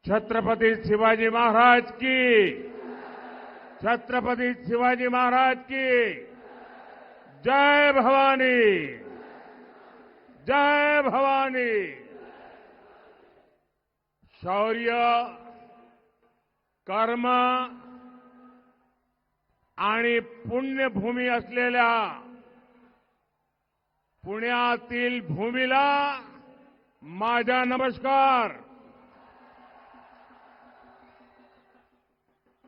छत्रपति शिवाजी महाराज की, छत्रपति शिवाजी महाराज की जय भवानी, जय भवानी। शौर्य, कर्म आणि पुण्यभूमी असलेल्या पुण्यातील भूमीला माझा नमस्कार।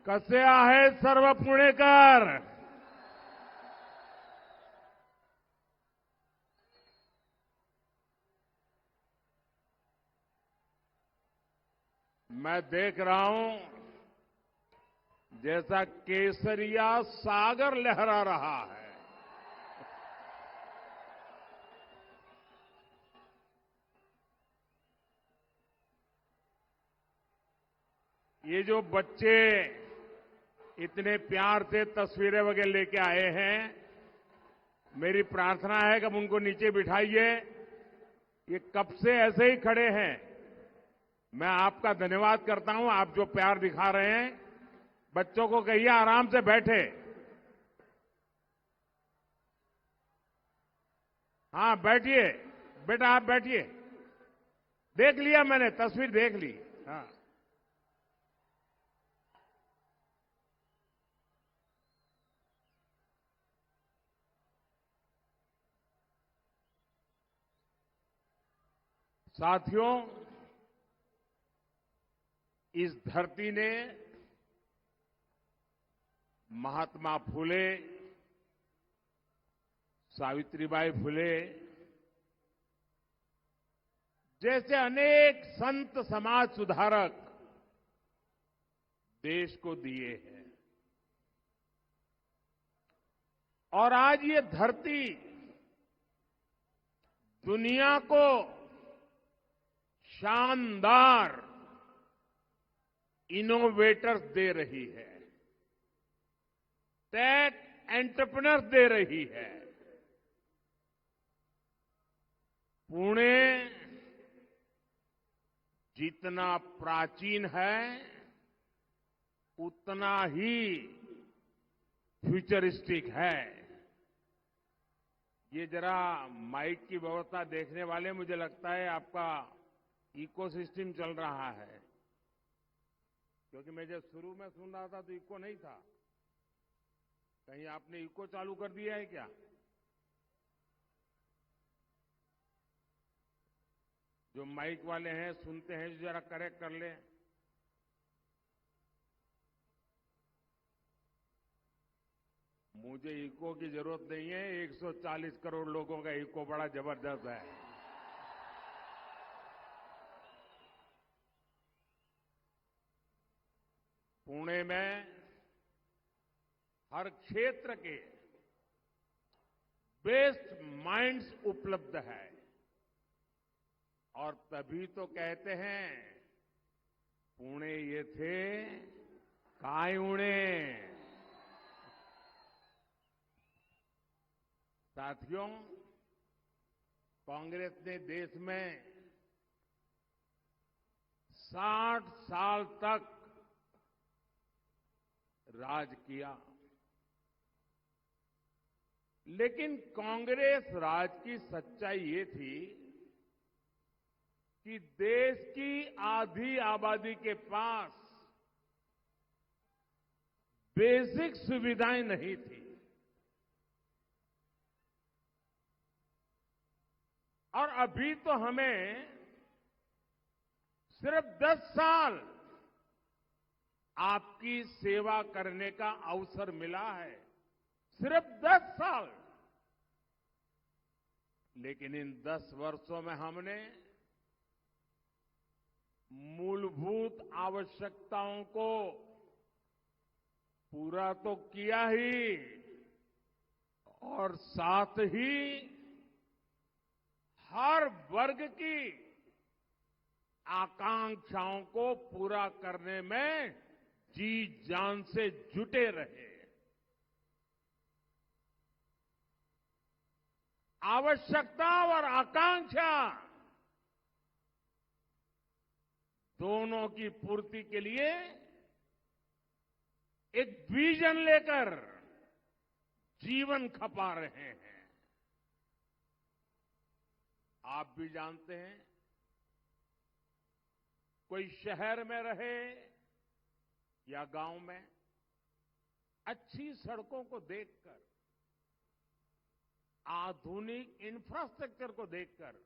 कसे आहेत सर्व पुणेकर? मैं देख रहा हूं जैसा केसरिया सागर लहरा रहा है। ये जो बच्चे इतने प्यार से तस्वीरें वगैरह लेके आए हैं, मेरी प्रार्थना है कि अब उनको नीचे बिठाइए। ये कब से ऐसे ही खड़े हैं। मैं आपका धन्यवाद करता हूं, आप जो प्यार दिखा रहे हैं। बच्चों को कहिए आराम से बैठे। हाँ बैठिए बेटा, आप बैठिए। देख लिया मैंने, तस्वीर देख ली। हाँ साथियों, इस धरती ने महात्मा फुले, सावित्रीबाई फुले जैसे अनेक संत समाज सुधारक देश को दिए हैं। और आज ये धरती दुनिया को शानदार इनोवेटर्स दे रही है, टेक एंटरप्रेन्योर्स दे रही है। पुणे जितना प्राचीन है उतना ही फ्यूचरिस्टिक है। ये जरा माइक की व्यवस्था देखने वाले, मुझे लगता है आपका इकोसिस्टम चल रहा है, क्योंकि मैं जब शुरू में सुन रहा था तो इको नहीं था। कहीं आपने इको चालू कर दिया है क्या? जो माइक वाले हैं, सुनते हैं, जो जरा करेक्ट कर लें। मुझे इको की जरूरत नहीं है, 140 करोड़ लोगों का इको बड़ा जबरदस्त है। पुणे में हर क्षेत्र के बेस्ट माइंड्स उपलब्ध है, और तभी तो कहते हैं पुणे ये थे काय उणे। साथियों, कांग्रेस ने देश में 60 साल तक राज किया, लेकिन कांग्रेस राज की सच्चाई ये थी कि देश की आधी आबादी के पास बेसिक सुविधाएं नहीं थी। और अभी तो हमें सिर्फ 10 साल आपकी सेवा करने का अवसर मिला है, सिर्फ 10 साल। लेकिन इन 10 वर्षों में हमने मूलभूत आवश्यकताओं को पूरा तो किया ही, और साथ ही हर वर्ग की आकांक्षाओं को पूरा करने में जी जान से जुटे रहे। आवश्यकता और आकांक्षा दोनों की पूर्ति के लिए एक विजन लेकर जीवन खपा रहे हैं। आप भी जानते हैं, कोई शहर में रहे या गांव में, अच्छी सड़कों को देखकर, आधुनिक इंफ्रास्ट्रक्चर को देखकर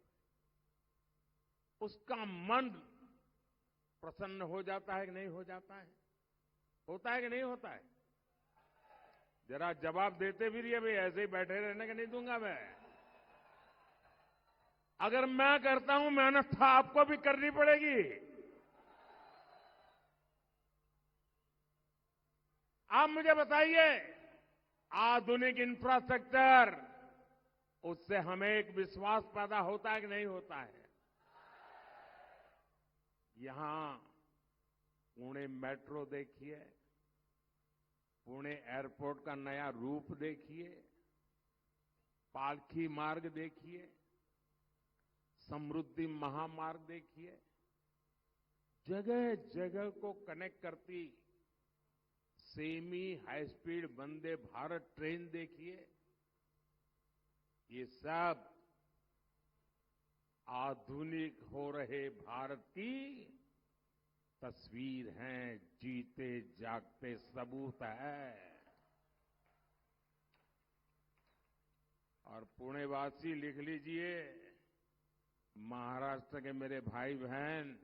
उसका मन प्रसन्न हो जाता है कि नहीं हो जाता है? होता है कि नहीं होता है? जरा जवाब देते भी रहिए भाई, ऐसे ही बैठे रहने का नहीं दूंगा मैं। अगर मैं करता हूं मेहनत तो आपको भी करनी पड़ेगी। आप मुझे बताइए, आधुनिक इंफ्रास्ट्रक्चर, उससे हमें एक विश्वास पैदा होता है कि नहीं होता है? यहां पुणे मेट्रो देखिए, पुणे एयरपोर्ट का नया रूप देखिए, पालखी मार्ग देखिए, समृद्धि महामार्ग देखिए, जगह जगह को कनेक्ट करती semi high speed Vande Bharat train देखिए। ये सब आधुनिक हो रहे भारत की तस्वीर हैं, जीते जागते सबूत है। और पुणेवासी लिख लीजिए, महाराष्ट्र के मेरे भाई बहन,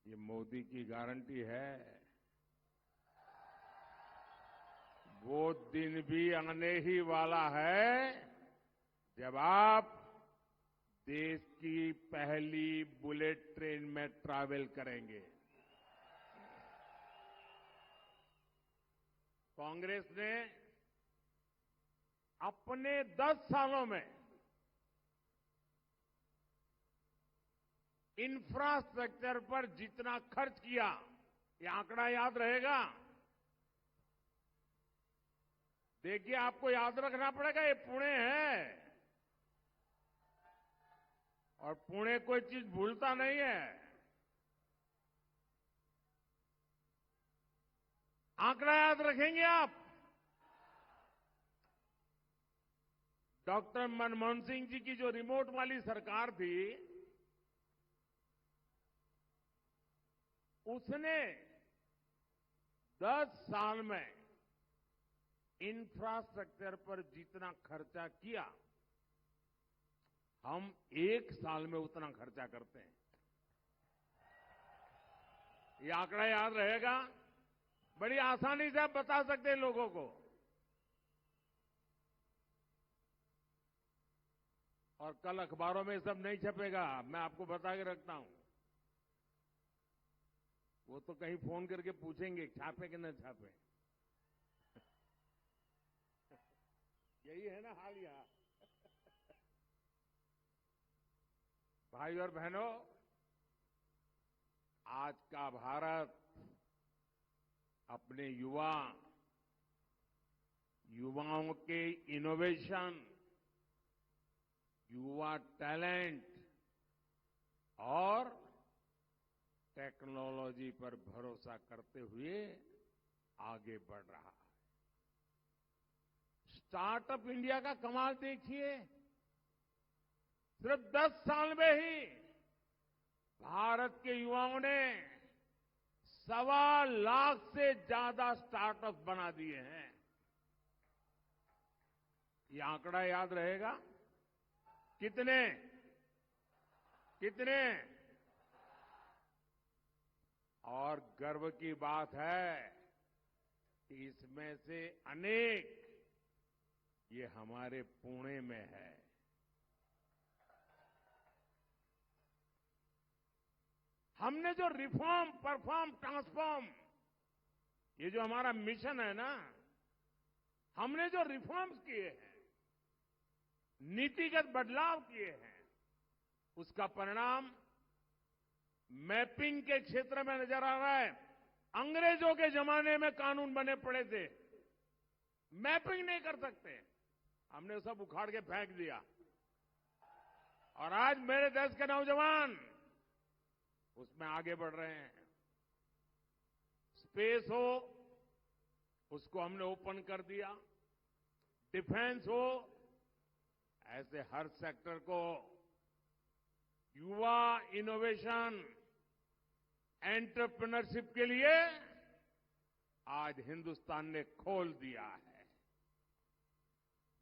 ये मोदी की गारंटी है। वो दिन भी आने ही वाला है जब आप देश की पहली बुलेट ट्रेन में ट्रैवल करेंगे। कांग्रेस ने अपने 10 सालों में इंफ्रास्ट्रक्चर पर जितना खर्च किया, ये आंकड़ा याद रहेगा। देखिए, आपको याद रखना पड़ेगा, ये पुणे है और पुणे कोई चीज भूलता नहीं है। आंकड़ा याद रखेंगे आप? डॉक्टर मनमोहन सिंह जी की जो रिमोट वाली सरकार थी, उसने 10 साल में इंफ्रास्ट्रक्चर पर जितना खर्चा किया, हम 1 साल में उतना खर्चा करते हैं। ये आंकड़ा याद रहेगा, बड़ी आसानी से आप बता सकते हैं लोगों को। और कल अखबारों में सब नहीं छपेगा, मैं आपको बता के रखता हूं। वो तो कहीं फोन करके पूछेंगे छापे कि न छापे। यही है ना हाल यहां। भाई और बहनों, आज का भारत अपने युवाओं के इनोवेशन, युवा टैलेंट और टेक्नोलॉजी पर भरोसा करते हुए आगे बढ़ रहा है। स्टार्टअप इंडिया का कमाल देखिए, सिर्फ 10 साल में ही भारत के युवाओं ने 1.25 लाख से ज्यादा स्टार्टअप बना दिए हैं। ये आंकड़ा याद रहेगा? कितने? और गर्व की बात है कि इसमें से अनेक ये हमारे पुणे में है। हमने जो रिफॉर्म, परफॉर्म, ट्रांसफॉर्म, ये जो हमारा मिशन है ना, हमने जो रिफॉर्म्स किए हैं, नीतिगत बदलाव किए हैं, उसका परिणाम मैपिंग के क्षेत्र में नजर आ रहा है। अंग्रेजों के जमाने में कानून बने पड़े थे, मैपिंग नहीं कर सकते, हमने सब उखाड़ के फेंक दिया। और आज मेरे देश के नौजवान उसमें आगे बढ़ रहे हैं। स्पेस हो, उसको हमने ओपन कर दिया। डिफेंस हो, ऐसे हर सेक्टर को युवा इनोवेशन, एंटरप्रेन्योरशिप के लिए आज हिंदुस्तान ने खोल दिया है।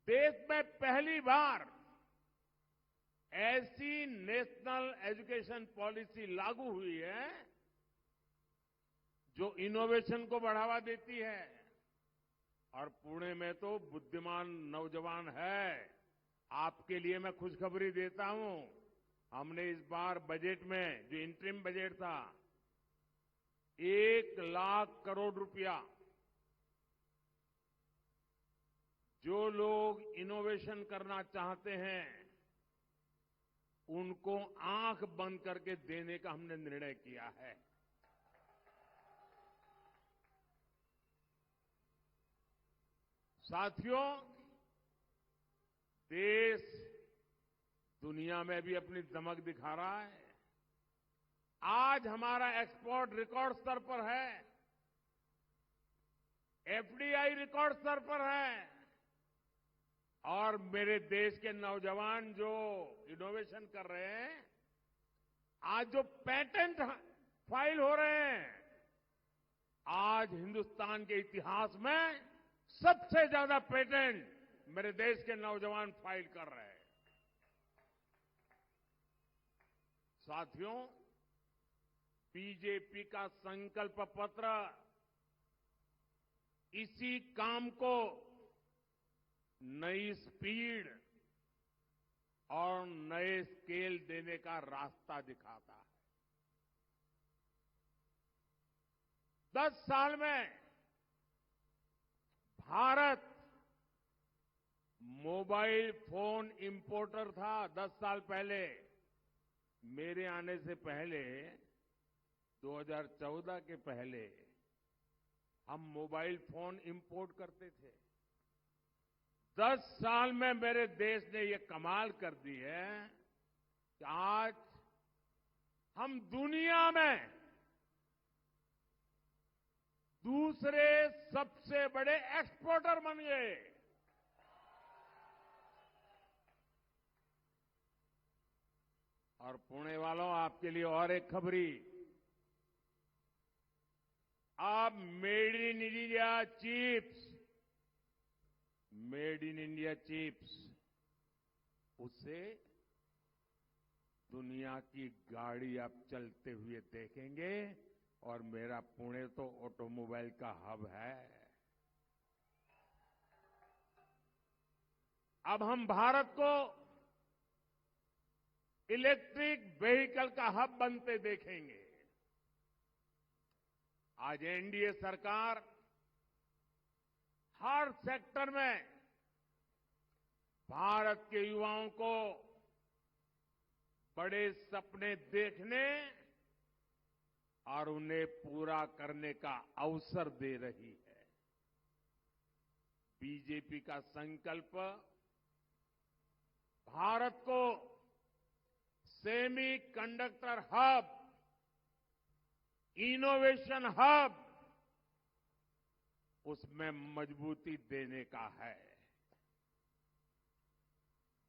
देश में पहली बार ऐसी नेशनल एजुकेशन पॉलिसी लागू हुई है जो इनोवेशन को बढ़ावा देती है। और पुणे में तो बुद्धिमान नौजवान है। आपके लिए मैं खुशखबरी देता हूं, हमने इस बार बजट में जो इंटरिम बजट था 1,00,000 करोड़ रुपया जो लोग इनोवेशन करना चाहते हैं उनको आंख बंद करके देने का हमने निर्णय किया है। साथियों, देश दुनिया में भी अपनी दमक दिखा रहा है। आज हमारा एक्सपोर्ट रिकॉर्ड स्तर पर है, एफडीआई रिकॉर्ड स्तर पर है। और मेरे देश के नौजवान जो इनोवेशन कर रहे हैं, आज जो पेटेंट फाइल हो रहे हैं, आज हिंदुस्तान के इतिहास में सबसे ज्यादा पेटेंट मेरे देश के नौजवान फाइल कर रहे हैं। साथियों, बीजेपी का संकल्प पत्र इसी काम को नई स्पीड और नए स्केल देने का रास्ता दिखाता है। 10 साल में भारत मोबाइल फोन इंपोर्टर था। 10 साल पहले, मेरे आने से पहले, 2014 के पहले हम मोबाइल फोन इंपोर्ट करते थे। 10 साल में मेरे देश ने ये कमाल कर दी है कि आज हम दुनिया में दूसरे सबसे बड़े एक्सपोर्टर बन गए। और पुणे वालों, आपके लिए और एक खबरी। अब made in India chips, made in India chips, उससे दुनिया की गाड़ी आप चलते हुए देखेंगे। और मेरा पुणे तो ऑटोमोबाइल का हब है। अब हम भारत को इलेक्ट्रिक व्हीकल का हब बनते देखेंगे। आज एनडीए सरकार हर सेक्टर में भारत के युवाओं को बड़े सपने देखने और उन्हें पूरा करने का अवसर दे रही है। बीजेपी का संकल्प भारत को semi conductor hub, innovation hub, उसमें मजबूती देने का है।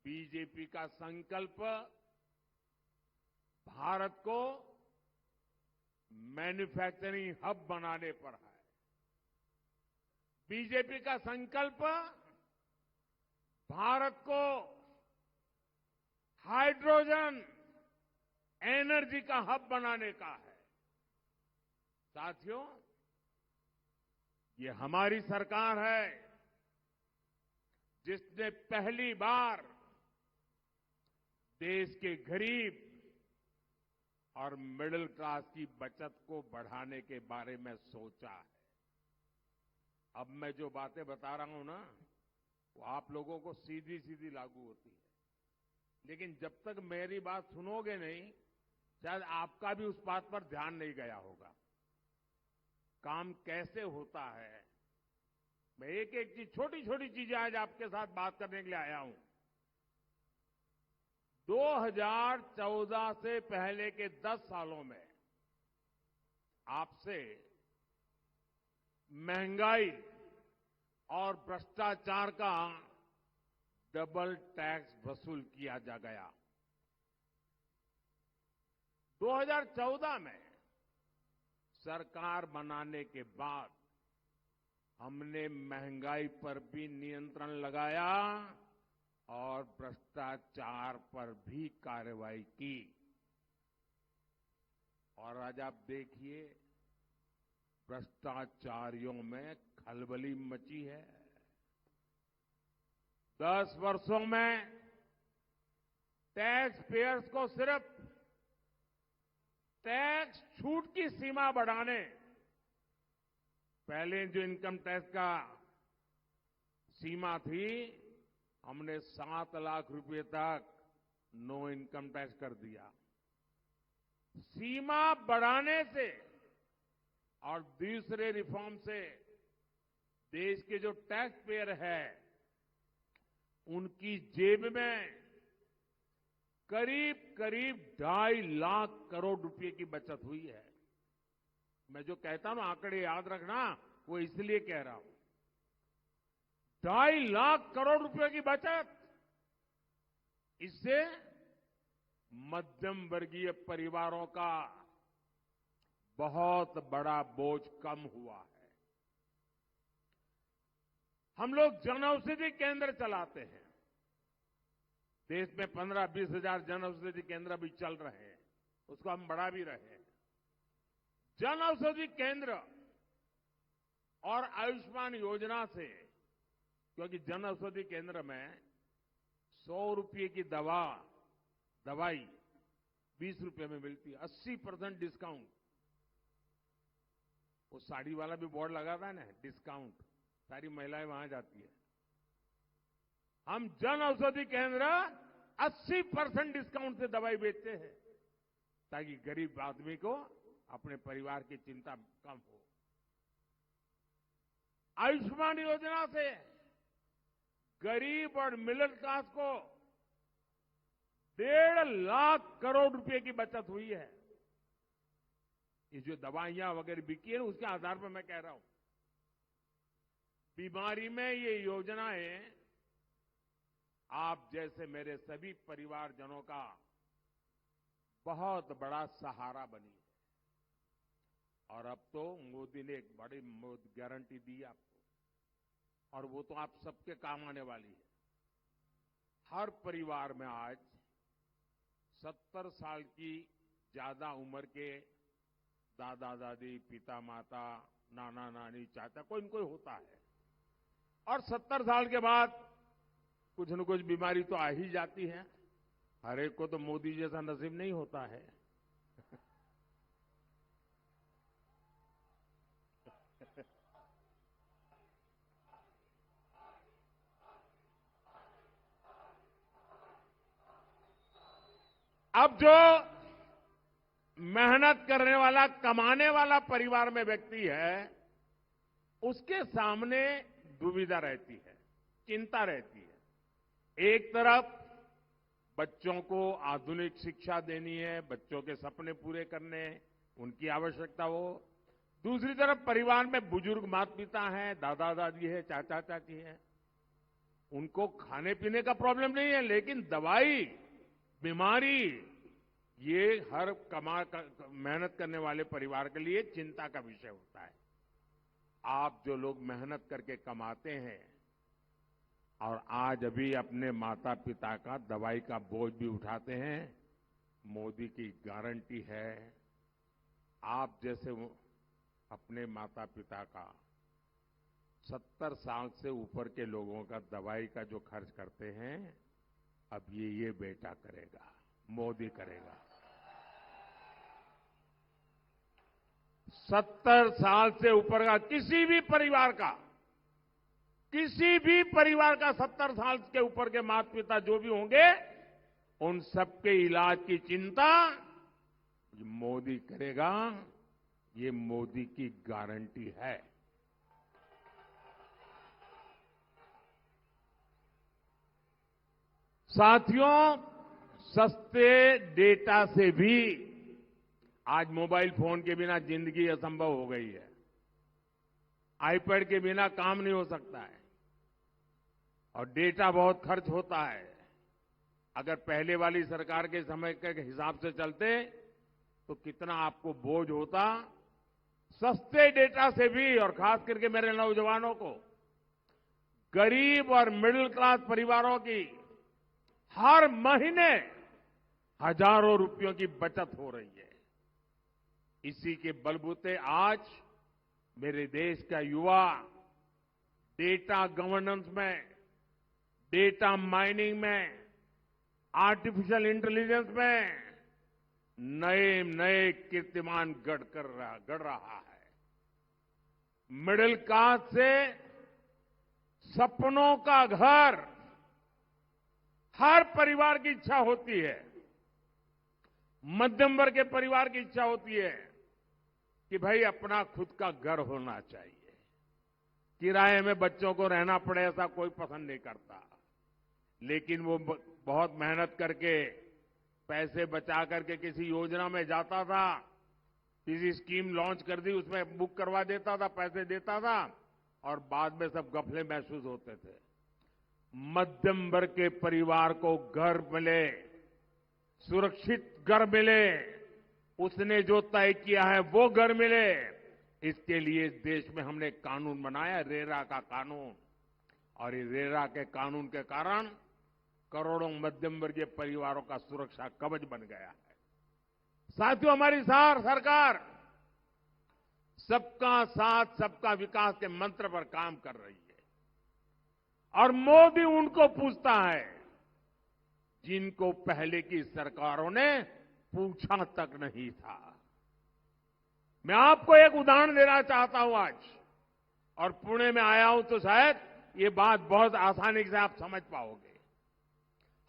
बीजेपी का संकल्प भारत को मैन्युफैक्चरिंग हब बनाने पर है। बीजेपी का संकल्प भारत को हाइड्रोजन एनर्जी का हब बनाने का है। साथियों, ये हमारी सरकार है जिसने पहली बार देश के गरीब और मिडिल क्लास की बचत को बढ़ाने के बारे में सोचा है। अब मैं जो बातें बता रहा हूं ना, वो आप लोगों को सीधी सीधी लागू होती है, लेकिन जब तक मेरी बात सुनोगे नहीं, शायद आपका भी उस बात पर ध्यान नहीं गया होगा। काम कैसे होता है, मैं एक एक चीज, छोटी छोटी चीजें आज आपके साथ बात करने के लिए आया हूं। 2014 से पहले के 10 सालों में आपसे महंगाई और भ्रष्टाचार का डबल टैक्स वसूल किया जा गया। 2014 में सरकार बनाने के बाद हमने महंगाई पर भी नियंत्रण लगाया और भ्रष्टाचार पर भी कार्रवाई की। और आज आप देखिए, भ्रष्टाचारियों में खलबली मची है। 10 वर्षों में टैक्स पेयर्स को सिर्फ टैक्स छूट की सीमा बढ़ाने, पहले जो इनकम टैक्स का सीमा थी, हमने 7 लाख रुपए तक नो इनकम टैक्स कर दिया। सीमा बढ़ाने से और दूसरे रिफॉर्म से देश के जो टैक्स पेयर है उनकी जेब में करीब करीब 2.5 लाख करोड़ रुपए की बचत हुई है। मैं जो कहता हूं आंकड़े याद रखना, वो इसलिए कह रहा हूं। 2.5 लाख करोड़ रुपए की बचत, इससे मध्यम वर्गीय परिवारों का बहुत बड़ा बोझ कम हुआ है। हम लोग जन औषधि केंद्र चलाते हैं। देश में 15-20 हजार जन औषधि केंद्र भी चल रहे हैं, उसको हम बढ़ा भी रहे हैं। जन औषधि केंद्र और आयुष्मान योजना से, क्योंकि जन औषधि केंद्र में 100 रुपये की दवाई 20 रुपये में मिलती है, 80% डिस्काउंट। वो साड़ी वाला भी बोर्ड लगाता है ना, डिस्काउंट, सारी महिलाएं वहां जाती है। हम जन औषधि केंद्र 80% डिस्काउंट से दवाई बेचते हैं, ताकि गरीब आदमी को अपने परिवार की चिंता कम हो। आयुष्मान योजना से गरीब और मिडिल क्लास को 1.5 लाख करोड़ रुपए की बचत हुई है। ये जो दवाइयां वगैरह बिकी है, उसके आधार पर मैं कह रहा हूं। बीमारी में ये योजनाएं आप जैसे मेरे सभी परिवारजनों का बहुत बड़ा सहारा बनी है। और अब तो मोदी ने एक बड़ी गारंटी दी आपको, और वो तो आप सबके काम आने वाली है। हर परिवार में आज 70 साल की ज्यादा उम्र के दादा दादी, पिता माता, नाना नानी, चाचा, कोई न कोई होता है। और 70 साल के बाद कुछ न कुछ बीमारी तो आ ही जाती है। हर एक को तो मोदी जैसा नसीब नहीं होता है। अब जो मेहनत करने वाला, कमाने वाला परिवार में व्यक्ति है, उसके सामने दुविधा रहती है, चिंता रहती है। एक तरफ बच्चों को आधुनिक शिक्षा देनी है, बच्चों के सपने पूरे करने, उनकी आवश्यकता हो। दूसरी तरफ परिवार में बुजुर्ग माता पिता हैं, दादा दादी है, चाचा चाची है, उनको खाने पीने का प्रॉब्लम नहीं है, लेकिन दवाई, बीमारी, ये हर मेहनत करने वाले परिवार के लिए चिंता का विषय होता है। आप जो लोग मेहनत करके कमाते हैं और आज अभी अपने माता पिता का दवाई का बोझ भी उठाते हैं, मोदी की गारंटी है, आप जैसे अपने माता पिता का 70 साल से ऊपर के लोगों का दवाई का जो खर्च करते हैं, अब ये बेटा करेगा, मोदी करेगा। 70 साल से ऊपर का किसी भी परिवार का 70 साल के ऊपर के माता पिता जो भी होंगे, उन सबके इलाज की चिंता मोदी करेगा। ये मोदी की गारंटी है। साथियों, सस्ते डेटा से भी आज मोबाइल फोन के बिना जिंदगी असंभव हो गई है। आईपैड के बिना काम नहीं हो सकता है और डेटा बहुत खर्च होता है। अगर पहले वाली सरकार के समय के हिसाब से चलते तो कितना आपको बोझ होता। सस्ते डेटा से भी, और खास करके मेरे नौजवानों को, गरीब और मिडिल क्लास परिवारों की हर महीने हजारों रुपयों की बचत हो रही है। इसी के बलबूते आज मेरे देश का युवा डेटा गवर्नेंस में, डेटा माइनिंग में, आर्टिफिशियल इंटेलिजेंस में नए नए कीर्तिमान गढ़ रहा है। मिडिल क्लास से सपनों का घर हर परिवार की इच्छा होती है। मध्यम वर्ग के परिवार की इच्छा होती है कि भाई अपना खुद का घर होना चाहिए। किराए में बच्चों को रहना पड़े ऐसा कोई पसंद नहीं करता, लेकिन वो बहुत मेहनत करके पैसे बचा करके किसी योजना में जाता था, किसी स्कीम लॉन्च कर दी, उसमें बुक करवा देता था, पैसे देता था और बाद में सब गफले महसूस होते थे। मध्यम वर्ग के परिवार को घर मिले, सुरक्षित घर मिले, उसने जो तय किया है वो घर मिले, इसके लिए इस देश में हमने कानून बनाया, रेरा का कानून। और इस रेरा के कानून के कारण करोड़ों मध्यम वर्गीय परिवारों का सुरक्षा कवच बन गया है। साथियों, हमारी सरकार सबका साथ सबका विकास के मंत्र पर काम कर रही है और मोदी उनको पूछता है जिनको पहले की सरकारों ने पूछा तक नहीं था। मैं आपको एक उदाहरण देना चाहता हूं आज, और पुणे में आया हूं तो शायद ये बात बहुत आसानी से आप समझ पाओगे।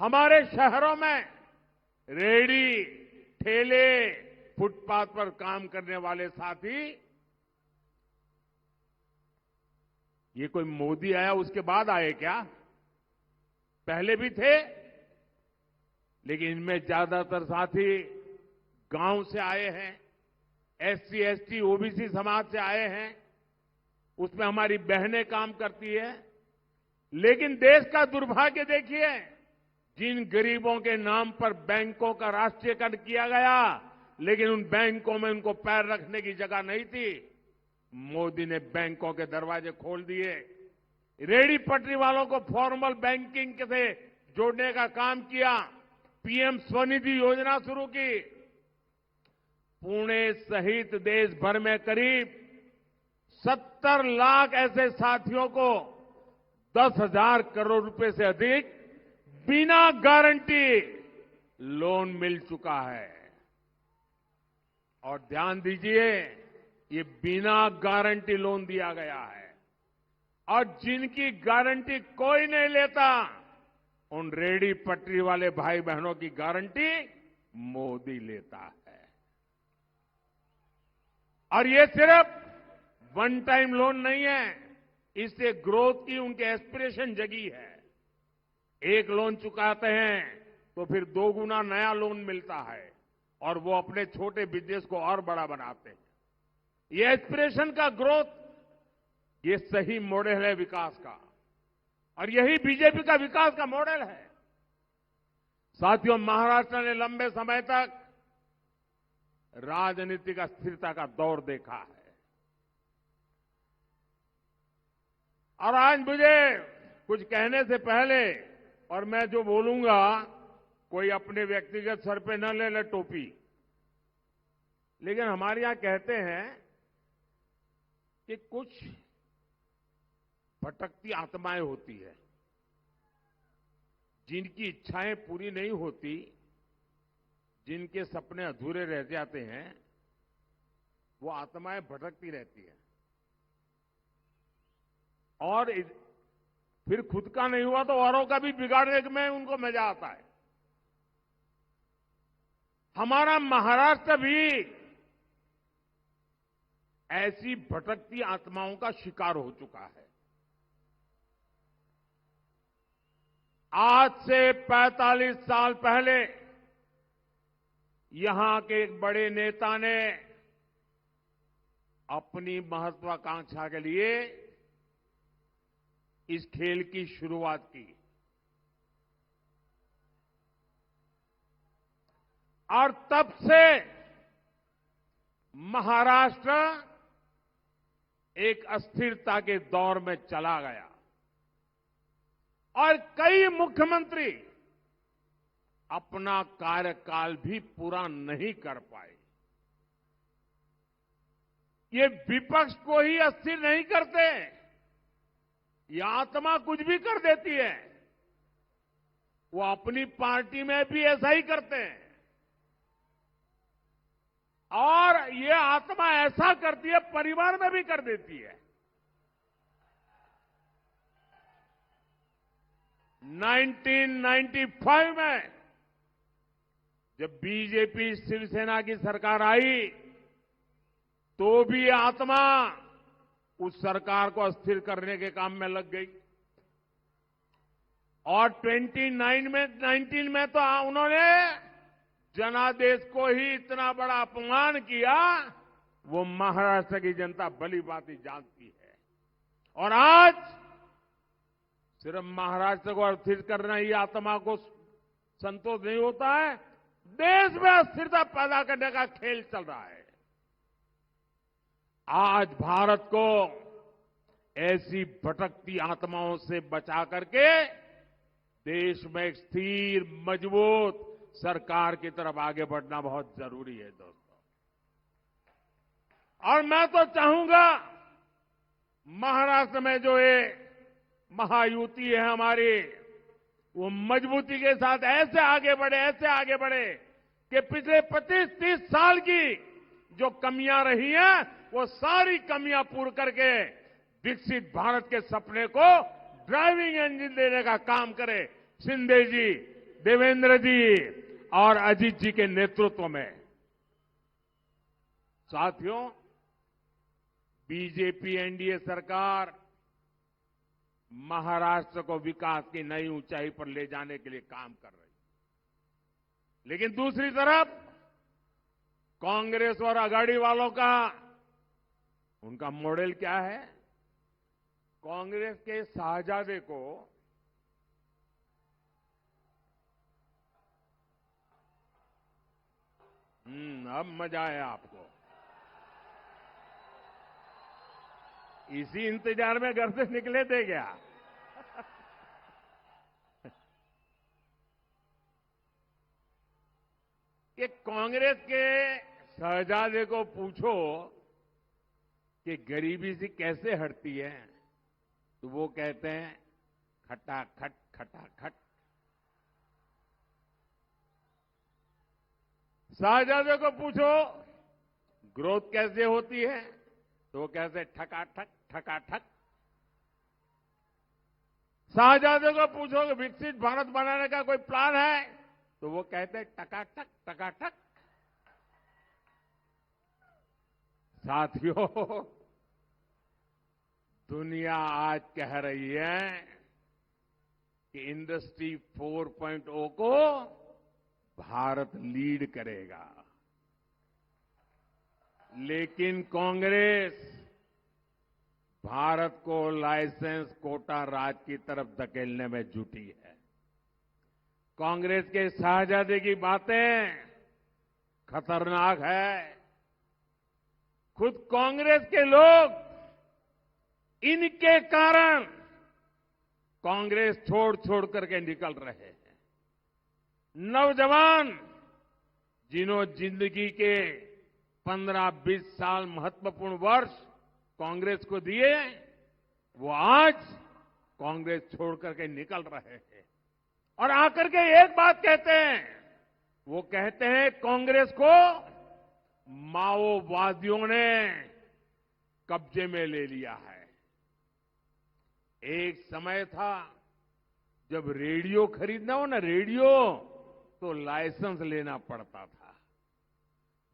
हमारे शहरों में रेहड़ी, ठेले, फुटपाथ पर काम करने वाले साथी, ये कोई मोदी आया उसके बाद आए क्या? पहले भी थे, लेकिन इनमें ज्यादातर साथी गांव से आए हैं, एससी, एसटी, ओबीसी समाज से आए हैं। उसमें हमारी बहनें काम करती है। लेकिन देश का दुर्भाग्य देखिए, जिन गरीबों के नाम पर बैंकों का राष्ट्रीयकरण किया गया, लेकिन उन बैंकों में उनको पैर रखने की जगह नहीं थी, मोदी ने बैंकों के दरवाजे खोल दिए। रेहड़ी पटरी वालों को फॉर्मल बैंकिंग से जोड़ने का काम किया, पीएम स्वनिधि योजना शुरू की। पुणे सहित देश भर में करीब 70 लाख ऐसे साथियों को 10,000 करोड़ रुपए से अधिक बिना गारंटी लोन मिल चुका है। और ध्यान दीजिए, ये बिना गारंटी लोन दिया गया है और जिनकी गारंटी कोई नहीं लेता, उन रेहड़ी पटरी वाले भाई बहनों की गारंटी मोदी लेता है। और ये सिर्फ वन टाइम लोन नहीं है, इससे ग्रोथ की उनके एस्पिरेशन जगी है। एक लोन चुकाते हैं तो फिर 2 गुना नया लोन मिलता है और वो अपने छोटे बिजनेस को और बड़ा बनाते हैं। ये एस्पिरेशन का ग्रोथ, ये सही मॉडल है विकास का, और यही बीजेपी का विकास का मॉडल है। साथियों, महाराष्ट्र ने लंबे समय तक राजनीतिक अस्थिरता का दौर देखा है और आज मुझे कुछ कहने से पहले, और मैं जो बोलूंगा कोई अपने व्यक्तिगत सर पे न ले टोपी, लेकिन हमारे यहां कहते हैं कि कुछ भटकती आत्माएं होती है, जिनकी इच्छाएं पूरी नहीं होती, जिनके सपने अधूरे रह जाते हैं, वो आत्माएं भटकती रहती हैं और फिर खुद का नहीं हुआ तो औरों का भी बिगाड़ने में उनको मजा आता है। हमारा महाराष्ट्र भी ऐसी भटकती आत्माओं का शिकार हो चुका है। आज से 45 साल पहले यहां के एक बड़े नेता ने अपनी महत्वाकांक्षा के लिए इस खेल की शुरुआत की और तब से महाराष्ट्र एक अस्थिरता के दौर में चला गया और कई मुख्यमंत्री अपना कार्यकाल भी पूरा नहीं कर पाए। ये विपक्ष को ही अस्थिर नहीं करते, ये आत्मा कुछ भी कर देती है। वो अपनी पार्टी में भी ऐसा ही करते हैं और ये आत्मा ऐसा करती है, परिवार में भी कर देती है। 1995 में जब बीजेपी शिवसेना की सरकार आई तो भी आत्मा उस सरकार को अस्थिर करने के काम में लग गई और 19 में तो उन्होंने जनादेश को ही इतना बड़ा अपमान किया, वो महाराष्ट्र की जनता भली भांति जानती है। और आज सिर्फ महाराष्ट्र को अस्थिर करना ही आत्मा को संतोष नहीं होता है, देश में अस्थिरता पैदा करने का खेल चल रहा है। आज भारत को ऐसी भटकती आत्माओं से बचा करके देश में एक स्थिर, मजबूत सरकार की तरफ आगे बढ़ना बहुत जरूरी है दोस्तों। और मैं तो चाहूंगा महाराष्ट्र में जो ये महायुति है हमारी, वो मजबूती के साथ ऐसे आगे बढ़े कि पिछले 25-30 साल की जो कमियां रही हैं, वो सारी कमियां पूरी करके विकसित भारत के सपने को ड्राइविंग इंजन देने का काम करे शिंदे जी, देवेंद्र जी और अजीत जी के नेतृत्व में। साथियों, बीजेपी एनडीए सरकार महाराष्ट्र को विकास की नई ऊंचाई पर ले जाने के लिए काम कर रही है, लेकिन दूसरी तरफ कांग्रेस और अघाड़ी वालों का उनका मॉडल क्या है? कांग्रेस के शाहजादे को अब मजा आया आपको। इसी इंतजार में घर से निकले थे क्या? कि कांग्रेस के शहजादे को पूछो कि गरीबी से कैसे हटती है, तो वो कहते हैं खटाखट खटाखट। शहजादे को पूछो ग्रोथ कैसे होती है, तो वो कहते ठकाठक ठकाठक। शहजादे को पूछो कि विकसित भारत बनाने का कोई प्लान है, तो वो कहते टकाटक टकाटक। साथियों, दुनिया आज कह रही है कि इंडस्ट्री 4.0 को भारत लीड करेगा, लेकिन कांग्रेस भारत को लाइसेंस कोटा राज की तरफ धकेलने में जुटी है। कांग्रेस के शाहजादे की बातें खतरनाक है। खुद कांग्रेस के लोग इनके कारण कांग्रेस छोड़ करके निकल रहे हैं। नौजवान जिन्होंने जिंदगी के 15-20 साल महत्वपूर्ण वर्ष कांग्रेस को दिए, वो आज कांग्रेस छोड़ करके निकल रहे हैं और आकर के एक बात कहते हैं, वो कहते हैं कांग्रेस को माओवादियों ने कब्जे में ले लिया है। एक समय था जब रेडियो खरीदना हो ना, रेडियो तो लाइसेंस लेना पड़ता था।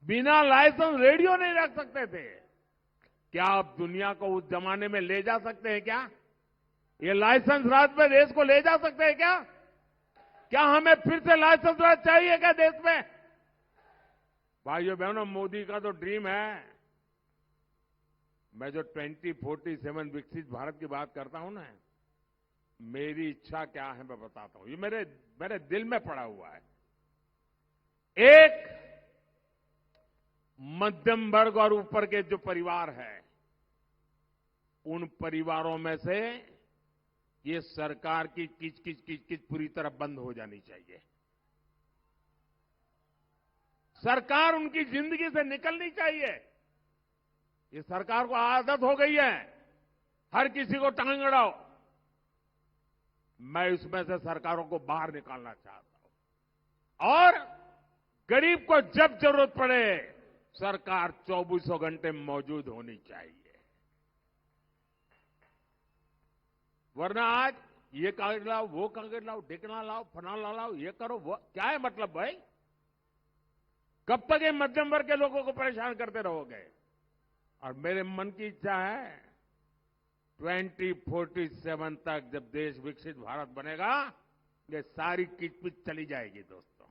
बिना लाइसेंस रेडियो नहीं रख सकते थे। क्या आप दुनिया को उस जमाने में ले जा सकते हैं क्या? ये लाइसेंस राज में देश को ले जा सकते हैं क्या? क्या हमें फिर से लाइसेंस राज चाहिए क्या देश में? भाइयों बहनों, मोदी का तो ड्रीम है। मैं जो 2047 विकसित भारत की बात करता हूं ना, मेरी इच्छा क्या है मैं बताता हूं। ये मेरे दिल में पड़ा हुआ है। एक, मध्यम वर्ग और ऊपर के जो परिवार है, उन परिवारों में से ये सरकार की किच पूरी तरह बंद हो जानी चाहिए। सरकार उनकी जिंदगी से निकलनी चाहिए। ये सरकार को आदत हो गई है हर किसी को टांग अड़ाओ। मैं इसमें से सरकारों को बाहर निकालना चाहता हूं। और गरीब को जब जरूरत पड़े सरकार 24 घंटे मौजूद होनी चाहिए। वरना आज ये कागज लाओ, वो कागज लाओ, ढिकना लाओ, फनाना लाओ, ये करो, वो क्या है मतलब भाई? कब तक ये मध्यम वर्ग के लोगों को परेशान करते रहोगे? और मेरे मन की इच्छा है 2047 तक जब देश विकसित भारत बनेगा, ये सारी किचपिच चली जाएगी। दोस्तों,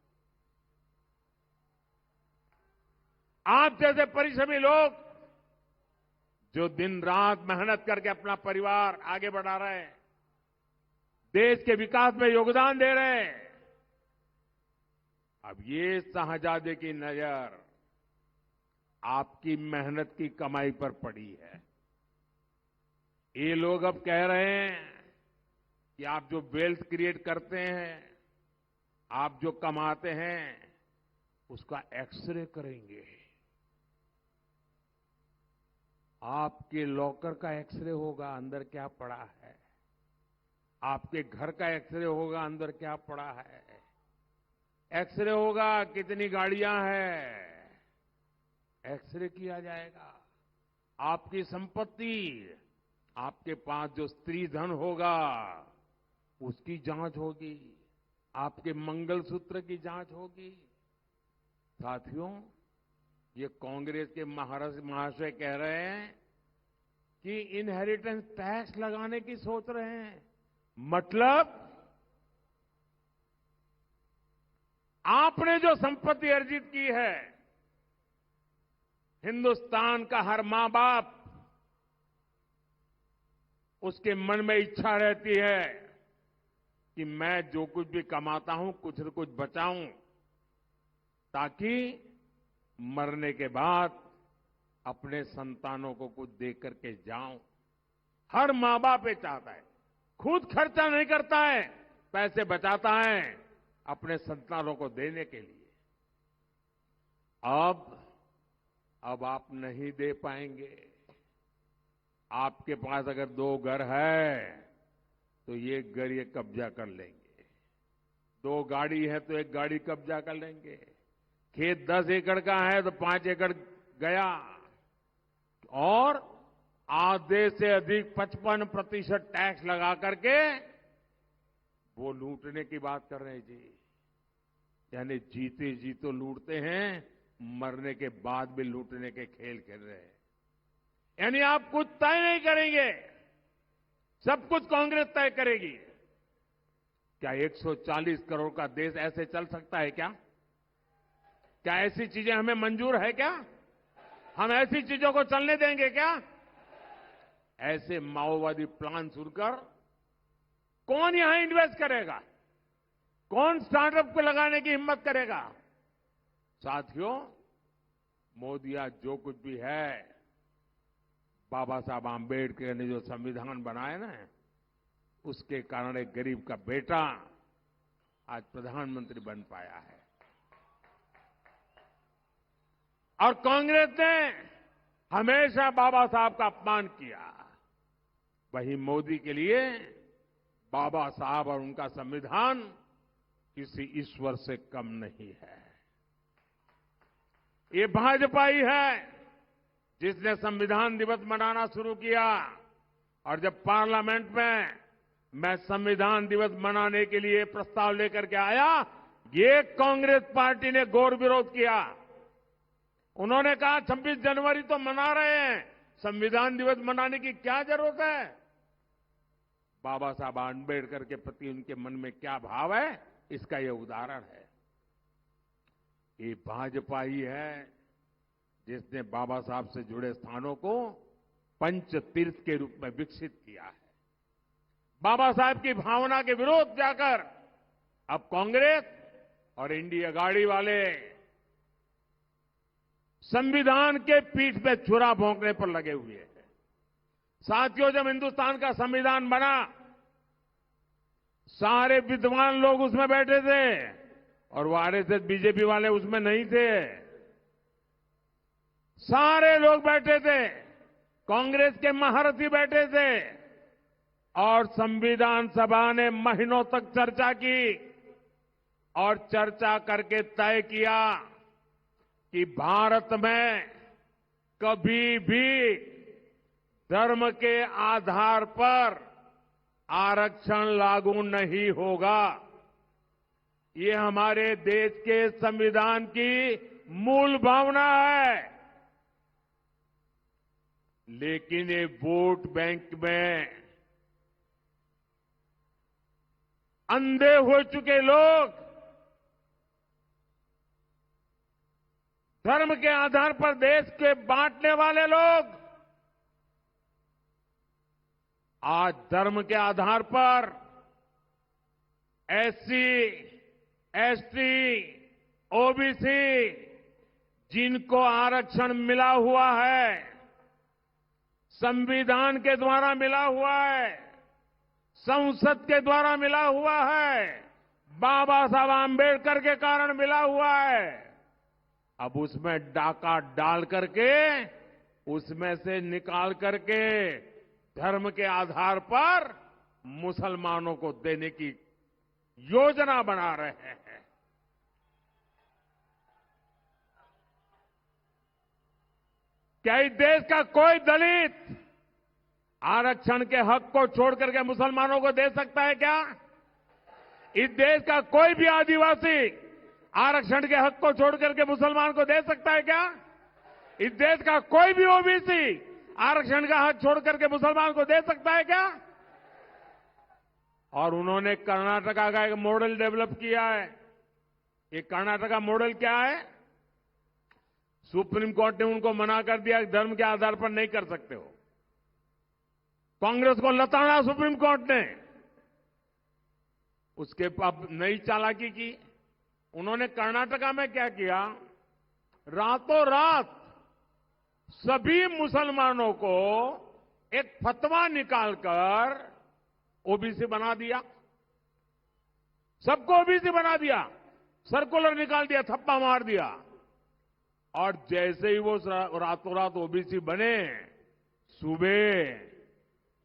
आप जैसे परिश्रमी लोग जो दिन रात मेहनत करके अपना परिवार आगे बढ़ा रहे हैं, देश के विकास में योगदान दे रहे हैं, अब ये साहजादे की नजर आपकी मेहनत की कमाई पर पड़ी है। ये लोग अब कह रहे हैं कि आप जो वेल्थ क्रिएट करते हैं, आप जो कमाते हैं, उसका एक्सरे करेंगे। आपके लॉकर का एक्सरे होगा, अंदर क्या पड़ा है। आपके घर का एक्सरे होगा, अंदर क्या पड़ा है। एक्सरे होगा कितनी गाड़ियां हैं, एक्सरे किया जाएगा। आपकी संपत्ति, आपके पास जो स्त्री धन होगा, उसकी जांच होगी। आपके मंगलसूत्र की जांच होगी। साथियों, ये कांग्रेस के महाशय कह रहे हैं कि इनहेरिटेंस टैक्स लगाने की सोच रहे हैं। मतलब आपने जो संपत्ति अर्जित की है, हिंदुस्तान का हर मां बाप, उसके मन में इच्छा रहती है कि मैं जो कुछ भी कमाता हूं कुछ न कुछ बचाऊं, ताकि मरने के बाद अपने संतानों को कुछ दे करके जाऊं। हर मां बाप ये चाहता है। खुद खर्चा नहीं करता है, पैसे बचाता है अपने संतानों को देने के लिए। अब आप नहीं दे पाएंगे। आपके पास अगर 2 घर है तो ये घर ये कब्जा कर लेंगे। 2 गाड़ी है तो 1 गाड़ी कब्जा कर लेंगे। खेत 10 एकड़ का है तो 5 एकड़ गया। और आधे से अधिक 55% टैक्स लगा करके वो लूटने की बात कर रहे हैं जी। यानी जीते जी तो लूटते हैं, मरने के बाद भी लूटने के खेल खेल रहे हैं। यानी आप कुछ तय नहीं करेंगे, सब कुछ कांग्रेस तय करेगी। क्या 140 करोड़ का देश ऐसे चल सकता है क्या? क्या ऐसी चीजें हमें मंजूर है क्या? हम ऐसी चीजों को चलने देंगे क्या? ऐसे माओवादी प्लान सुनकर कौन यहां इन्वेस्ट करेगा? कौन स्टार्टअप को लगाने की हिम्मत करेगा? साथियों, मोदी आज जो कुछ भी है, बाबा साहब आंबेडकर ने जो संविधान बनाया ना, उसके कारण एक गरीब का बेटा आज प्रधानमंत्री बन पाया है। और कांग्रेस ने हमेशा बाबा साहब का अपमान किया। वही मोदी के लिए बाबा साहब और उनका संविधान किसी ईश्वर से कम नहीं है। ये भाजपा ही है जिसने संविधान दिवस मनाना शुरू किया। और जब पार्लियामेंट में मैं संविधान दिवस मनाने के लिए प्रस्ताव लेकर के आया, ये कांग्रेस पार्टी ने घोर विरोध किया। उन्होंने कहा 26 जनवरी तो मना रहे हैं, संविधान दिवस मनाने की क्या जरूरत है? बाबा साहब आंबेडकर के प्रति उनके मन में क्या भाव है, इसका यह उदाहरण है। ये भाजपा ही है जिसने बाबा साहब से जुड़े स्थानों को पंच तीर्थ के रूप में विकसित किया है। बाबा साहब की भावना के विरोध जाकर अब कांग्रेस और इंडिया गाड़ी वाले संविधान के पीठ पे छुरा भोंकने पर लगे हुए हैं। साथियों, जब हिंदुस्तान का संविधान बना, सारे विद्वान लोग उसमें बैठे थे और वो आरएसएस बीजेपी वाले उसमें नहीं थे। सारे लोग बैठे थे, कांग्रेस के महारथी बैठे थे और संविधान सभा ने महीनों तक चर्चा की और चर्चा करके तय किया कि भारत में कभी भी धर्म के आधार पर आरक्षण लागू नहीं होगा। ये हमारे देश के संविधान की मूल भावना है। लेकिन ये वोट बैंक में अंधे हो चुके लोग, धर्म के आधार पर देश के बांटने वाले लोग आज धर्म के आधार पर एससी, एसटी, ओबीसी जिनको आरक्षण मिला हुआ है, संविधान के द्वारा मिला हुआ है, संसद के द्वारा मिला हुआ है, बाबा साहब आंबेडकर के कारण मिला हुआ है, अब उसमें डाका डाल करके उसमें से निकाल करके धर्म के आधार पर मुसलमानों को देने की योजना बना रहे हैं। क्या इस देश का कोई दलित आरक्षण के हक को छोड़ करके मुसलमानों को दे सकता है क्या? इस देश का कोई भी आदिवासी आरक्षण के हक को छोड़ करके मुसलमान को दे सकता है क्या? इस देश का कोई भी ओबीसी आरक्षण का हक छोड़ करके मुसलमान को दे सकता है क्या? और उन्होंने कर्नाटका का एक मॉडल डेवलप किया है। ये कर्नाटका मॉडल क्या है? सुप्रीम कोर्ट ने उनको मना कर दिया कि धर्म के आधार पर नहीं कर सकते हो। कांग्रेस को लताड़ा सुप्रीम कोर्ट ने, उसके अब नई चालाकी की। उन्होंने कर्नाटका में क्या किया, रातों रात सभी मुसलमानों को एक फतवा निकालकर ओबीसी बना दिया। सबको ओबीसी बना दिया, सर्कुलर निकाल दिया, थप्पा मार दिया। और जैसे ही वो रातों रात ओबीसी बने, सुबह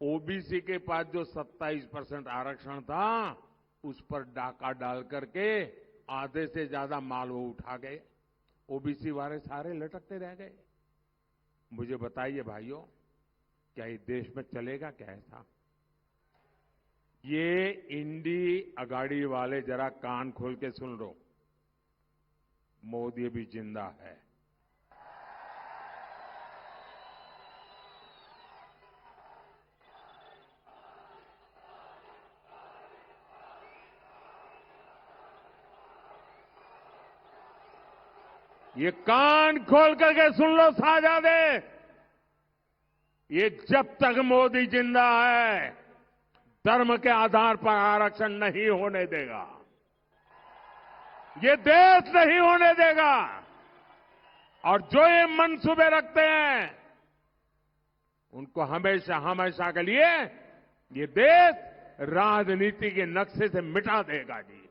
ओबीसी के पास जो 27% आरक्षण था उस पर डाका डाल करके आधे से ज्यादा माल वो उठा गए। ओबीसी वाले सारे लटकते रह गए। मुझे बताइए भाइयों, क्या इस देश में चलेगा क्या ऐसा? ये इंडी अगाड़ी वाले जरा कान खोल के सुन लो, मोदी भी जिंदा है। ये कान खोल करके सुन लो साहजादे, ये जब तक मोदी जिंदा है धर्म के आधार पर आरक्षण नहीं होने देगा, ये देश नहीं होने देगा। और जो ये मंसूबे रखते हैं उनको हमेशा हमेशा के लिए ये देश राजनीति के नक्शे से मिटा देगा जी।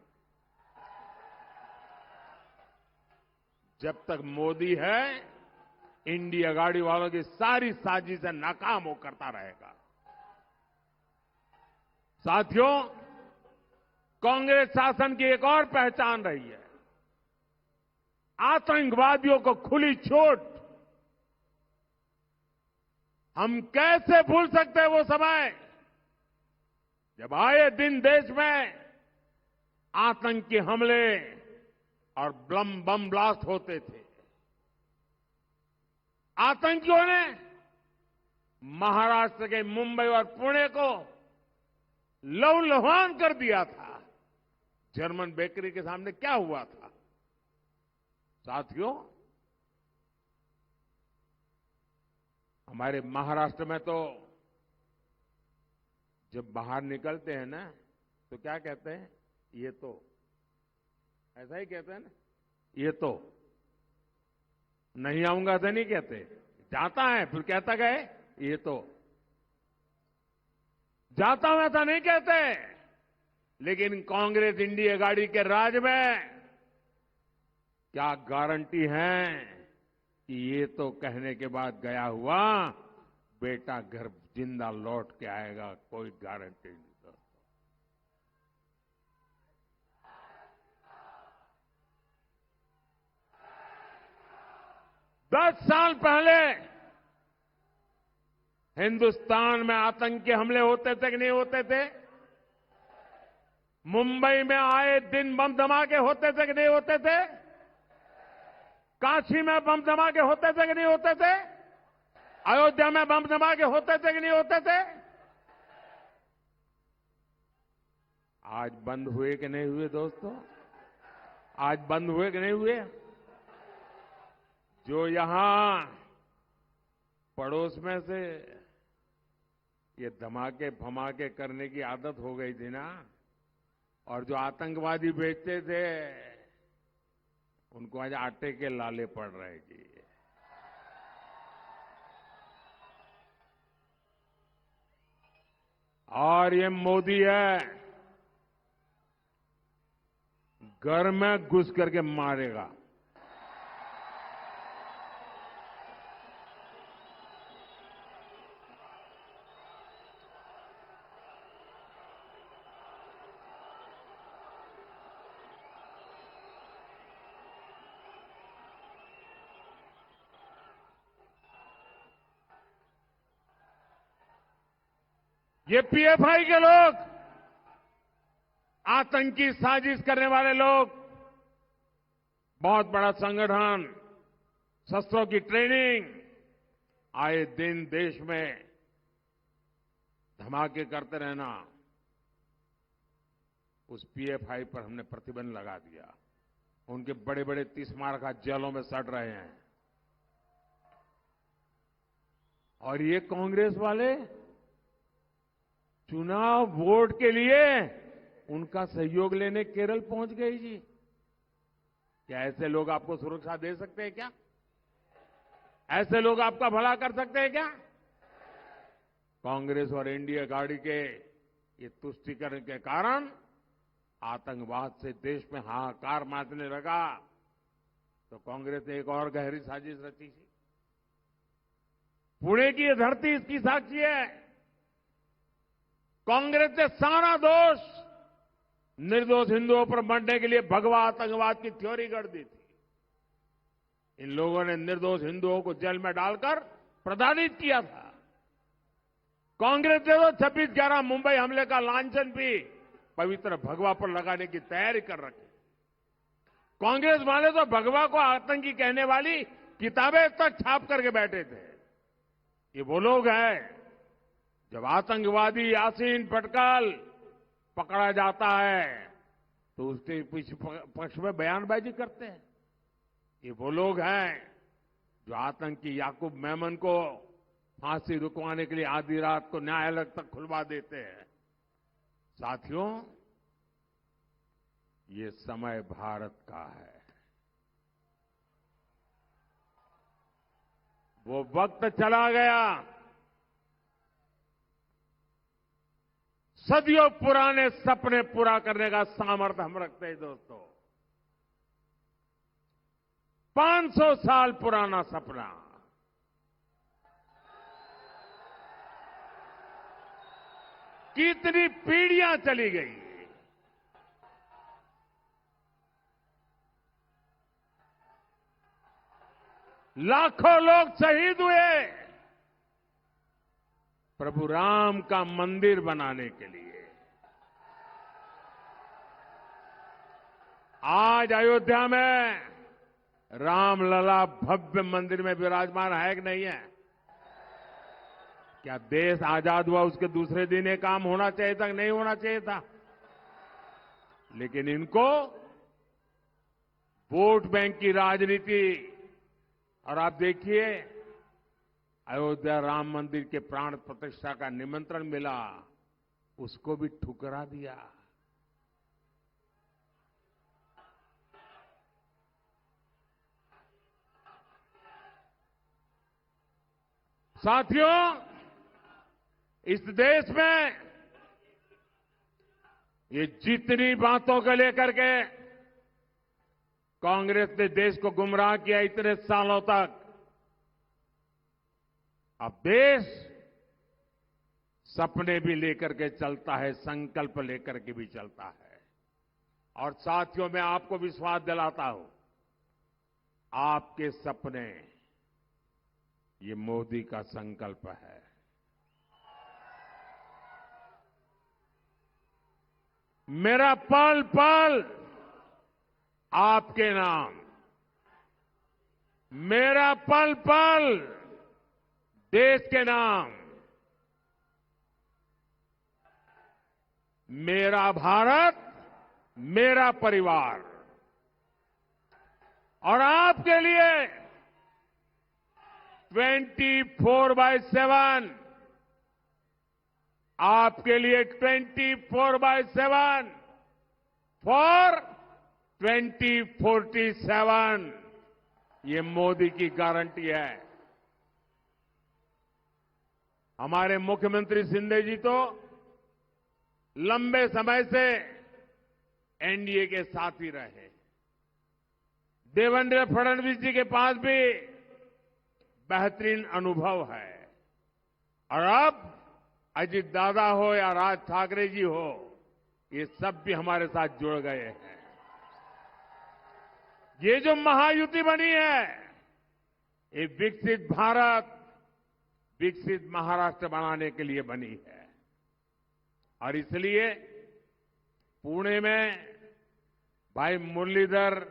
जब तक मोदी है, इंडिया गाड़ी वालों की सारी साजिशें नाकाम हो करता रहेगा। साथियों, कांग्रेस शासन की एक और पहचान रही है आतंकवादियों को खुली छूट। हम कैसे भूल सकते हैं वो समय जब आए दिन देश में आतंकी हमले और बम ब्लास्ट होते थे। आतंकियों ने महाराष्ट्र के मुंबई और पुणे को लहूलुहान कर दिया था। जर्मन बेकरी के सामने क्या हुआ था? साथियों, हमारे महाराष्ट्र में तो जब बाहर निकलते हैं ना तो क्या कहते हैं? ये तो ऐसा ही कहते हैं ना, ये तो नहीं आऊंगा तो नहीं कहते, जाता है फिर कहता गए ये तो, जाता हूं ऐसा नहीं कहते। लेकिन कांग्रेस इंडिया गाड़ी के राज में क्या गारंटी है कि ये तो कहने के बाद गया हुआ बेटा घर जिंदा लौट के आएगा? कोई गारंटी नहीं दोस्तों। 10 साल पहले हिंदुस्तान में आतंकी हमले होते थे कि नहीं होते थे? मुंबई में आए दिन बम धमाके होते थे कि नहीं होते थे? काशी में बम धमाके होते थे कि नहीं होते थे? अयोध्या में बम धमाके होते थे कि नहीं होते थे? आज बंद हुए कि नहीं हुए दोस्तों? आज बंद हुए कि नहीं हुए? जो यहां पड़ोस में से ये धमाके फमाके करने की आदत हो गई थी ना, और जो आतंकवादी बेचते थे उनको आज आटे के लाले पड़ रहे जी। और ये मोदी है, घर में घुस करके मारेगा। ये पीएफआई के लोग, आतंकी साजिश करने वाले लोग, बहुत बड़ा संगठन, शस्त्रों की ट्रेनिंग, आए दिन देश में धमाके करते रहना, उस पीएफआई पर हमने प्रतिबंध लगा दिया। उनके बड़े बड़े 30 स्मारक जेलों में सड़ रहे हैं। और ये कांग्रेस वाले चुनाव वोट के लिए उनका सहयोग लेने केरल पहुंच गई जी। क्या ऐसे लोग आपको सुरक्षा दे सकते हैं क्या? ऐसे लोग आपका भला कर सकते हैं क्या? कांग्रेस और इंडिया गाड़ी के ये तुष्टीकरण के कारण आतंकवाद से देश में हाहाकार मचने लगा, तो कांग्रेस ने एक और गहरी साजिश रची थी। पुणे की ये धरती इसकी साक्षी है। कांग्रेस ने सारा दोष निर्दोष हिंदुओं पर मरने के लिए भगवा आतंकवाद की थ्योरी गढ़ दी थी। इन लोगों ने निर्दोष हिंदुओं को जेल में डालकर प्रताड़ित किया था। कांग्रेस ने तो 26/11 मुंबई हमले का लांछन भी पवित्र भगवा पर लगाने की तैयारी कर रखी। कांग्रेस वाले तो भगवा को आतंकी कहने वाली किताबें तक छाप करके बैठे थे। ये वो लोग हैं जब आतंकवादी यासीन भटकल पकड़ा जाता है तो उसके पीछे पक्ष में बयानबाजी करते हैं। ये वो लोग हैं जो आतंकी याकूब मेमन को फांसी रुकवाने के लिए आधी रात को न्यायालय तक खुलवा देते हैं। साथियों, ये समय भारत का है। वो वक्त चला गया, सदियों पुराने सपने पूरा करने का सामर्थ्य हम रखते हैं दोस्तों। 500 साल पुराना सपना, कितनी पीढ़ियां चली गई, लाखों लोग शहीद हुए प्रभु राम का मंदिर बनाने के लिए। आज अयोध्या में रामलला भव्य मंदिर में विराजमान है कि नहीं है? क्या देश आजाद हुआ उसके दूसरे दिन ये काम होना चाहिए था कि नहीं होना चाहिए था? लेकिन इनको वोट बैंक की राजनीति, और आप देखिए अयोध्या राम मंदिर के प्राण प्रतिष्ठा का निमंत्रण मिला, उसको भी ठुकरा दिया। साथियों, इस देश में ये जितनी बातों को लेकर के कांग्रेस ने देश को गुमराह किया इतने सालों तक, अब देश सपने भी लेकर के चलता है, संकल्प लेकर के भी चलता है। और साथियों, मैं आपको विश्वास दिलाता हूं, आपके सपने ये मोदी का संकल्प है। मेरा पल पल आपके नाम, मेरा पल पल देश के नाम, मेरा भारत, मेरा परिवार, और आपके लिए 24/7, आपके लिए 24/7 फॉर 2047, ये मोदी की गारंटी है। हमारे मुख्यमंत्री शिंदे जी तो लंबे समय से एनडीए के साथ ही रहे। देवेंद्र फडणवीस जी के पास भी बेहतरीन अनुभव है, और अब अजीत दादा हो या राज ठाकरे जी हो, ये सब भी हमारे साथ जुड़ गए हैं। ये जो महायुति बनी है, ये विकसित भारत, विकसित महाराष्ट्र बनाने के लिए बनी है। और इसलिए पुणे में भाई मुरलीधर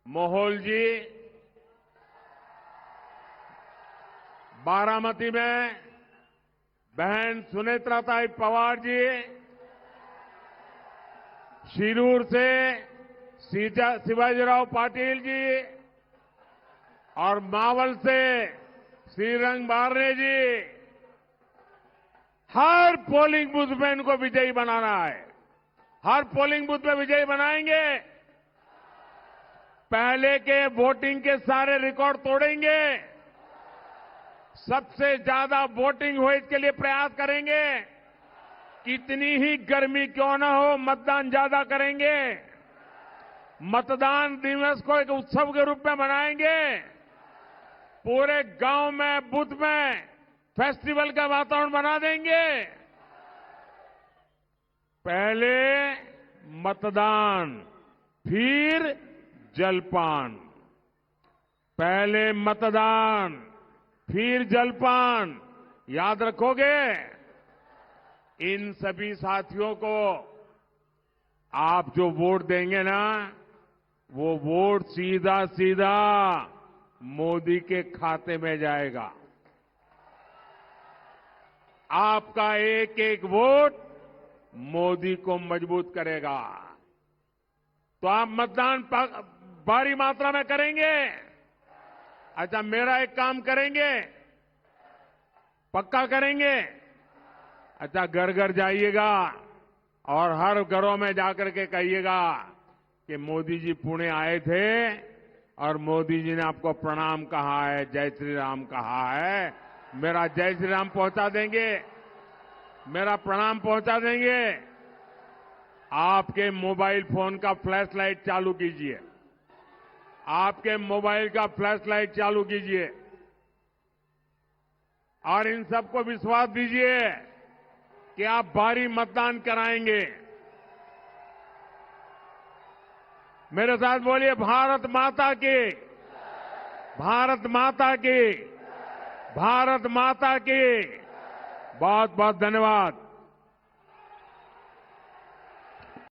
मोहोल जी, बारामती में बहन सुनेत्राताई पवार जी, शिरूर से शिवाजीराव पाटिल जी, और मावल से श्रीरंग बारने जी, हर पोलिंग बूथ में इनको विजयी बनाना है। हर पोलिंग बूथ में विजयी बनाएंगे। पहले के वोटिंग के सारे रिकॉर्ड तोड़ेंगे। सबसे ज्यादा वोटिंग हो इसके लिए प्रयास करेंगे। कितनी ही गर्मी क्यों न हो, मतदान ज्यादा करेंगे। मतदान दिवस को एक उत्सव के रूप में मनाएंगे। पूरे गांव में, बूथ में फेस्टिवल का वातावरण बना देंगे। पहले मतदान, फिर जलपान। पहले मतदान, फिर जलपान। याद रखोगे? इन सभी साथियों को आप जो वोट देंगे ना, वो वोट सीधा सीधा मोदी के खाते में जाएगा। आपका एक एक वोट मोदी को मजबूत करेगा। तो आप मतदान भारी मात्रा में करेंगे। अच्छा, मेरा एक काम करेंगे, पक्का करेंगे। अच्छा, घर घर जाइएगा और हर घरों में जाकर के कहिएगा कि मोदी जी पुणे आए थे और मोदी जी ने आपको प्रणाम कहा है, जय श्री राम कहा है। मेरा जय श्री राम पहुंचा देंगे, मेरा प्रणाम पहुंचा देंगे। आपके मोबाइल फोन का फ्लैश लाइट चालू कीजिए। आपके मोबाइल का फ्लैश लाइट चालू कीजिए और इन सबको विश्वास दीजिए कि आप भारी मतदान कराएंगे। मेरे साथ बोलिए, भारत माता की, भारत माता की, भारत माता की। बहुत बहुत धन्यवाद।